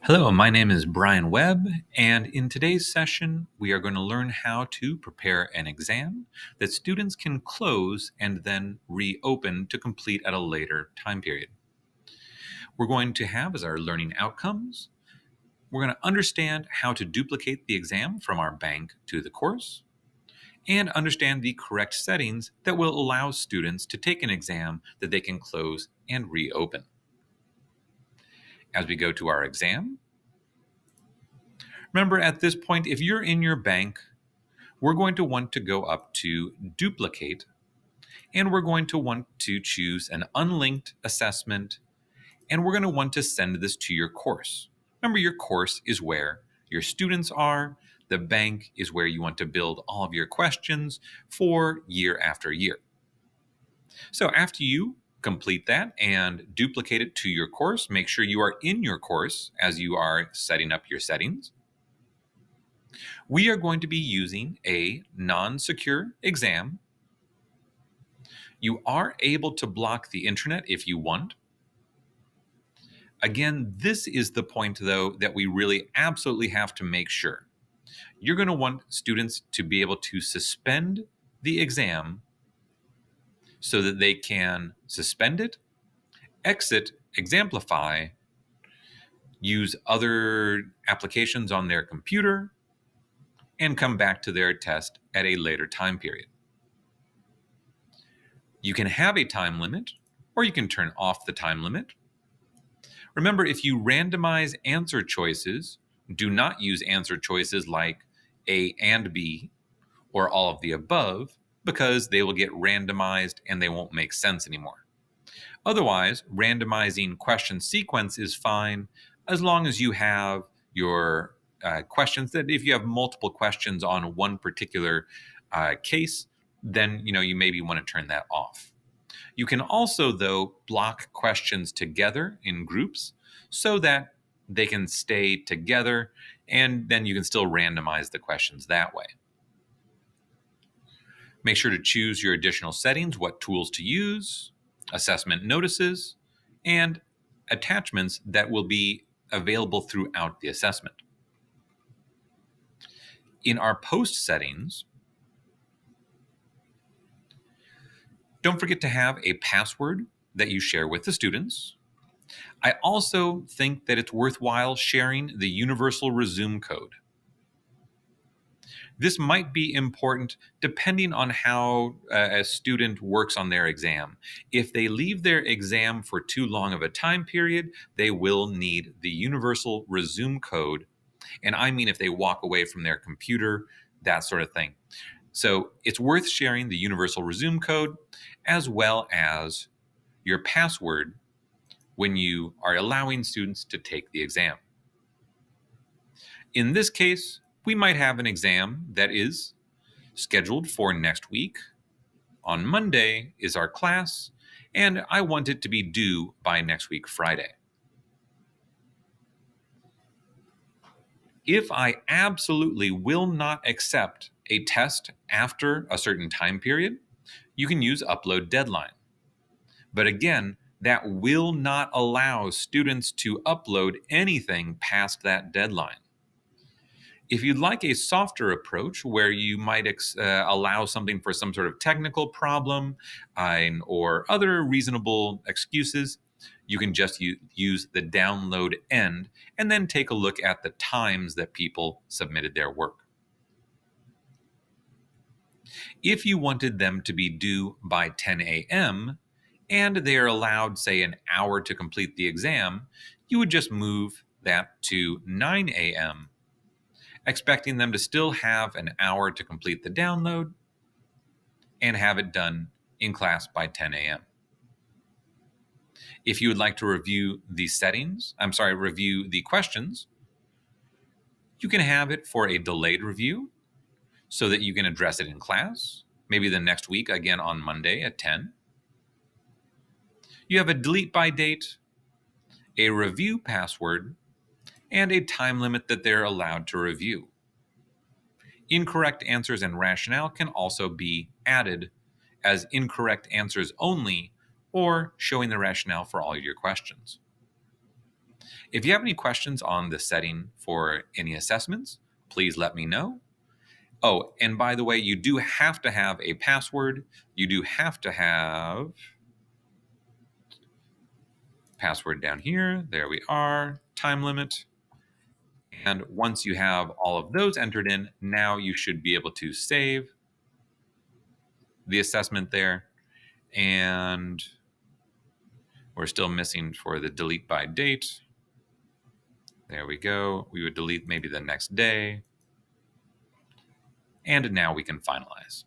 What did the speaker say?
Hello, my name is Brian Webb, and in today's session, we are going to learn how to prepare an exam that students can close and then reopen to complete at a later time period. We're going to have as our learning outcomes, we're going to understand how to duplicate the exam from our bank to the course, and understand the correct settings that will allow students to take an exam that they can close and reopen. As we go to our exam, remember at this point, if you're in your bank, we're going to want to go up to duplicate, and we're going to want to choose an unlinked assessment, and we're going to want to send this to your course. Remember, your course is where your students are. The bank is where you want to build all of your questions for year after year. So after you complete that and duplicate it to your course, make sure you are in your course as you are setting up your settings. We are going to be using a non-secure exam. You are able to block the internet if you want. Again, this is the point, though, that we really absolutely have to make sure. You're going to want students to be able to suspend the exam so that they can suspend it, exit Examplify, use other applications on their computer, and come back to their test at a later time period. You can have a time limit, or you can turn off the time limit. Remember, if you randomize answer choices, do not use answer choices like A and B or all of the above, because they will get randomized and they won't make sense anymore. Otherwise, randomizing question sequence is fine as long as you have your questions, that if you have multiple questions on one particular case, then you maybe want to turn that off. You can also, though, block questions together in groups so that they can stay together, and then you can still randomize the questions that way. Make sure to choose your additional settings, what tools to use, assessment notices, and attachments that will be available throughout the assessment. In our post settings, don't forget to have a password that you share with the students. I also think that it's worthwhile sharing the universal resume code. This might be important depending on how a student works on their exam. If they leave their exam for too long of a time period, they will need the universal resume code. And I mean if they walk away from their computer, that sort of thing. So it's worth sharing the universal resume code as well as your password when you are allowing students to take the exam. In this case, we might have an exam that is scheduled for next week. On Monday is our class, and I want it to be due by next week, Friday. If I absolutely will not accept a test after a certain time period, you can use upload deadline. But again, that will not allow students to upload anything past that deadline. If you'd like a softer approach where you might allow something for some sort of technical problem or other reasonable excuses, you can just use the download end and then take a look at the times that people submitted their work. If you wanted them to be due by 10 a.m. and they are allowed, say, an hour to complete the exam, you would just move that to 9 a.m., expecting them to still have an hour to complete the download and have it done in class by 10 a.m. If you would like to review the questions, you can have it for a delayed review so that you can address it in class, maybe the next week, again on Monday at 10. You have a delete by date, a review password, and a time limit that they're allowed to review. Incorrect answers and rationale can also be added as incorrect answers only, or showing the rationale for all your questions. If you have any questions on the setting for any assessments, please let me know. Oh, and by the way, you do have to have a password. You do have to have password down here. There we are, time limit. And once you have all of those entered in, now you should be able to save the assessment there. And we're still missing for the delete by date. There we go. We would delete maybe the next day. And now we can finalize.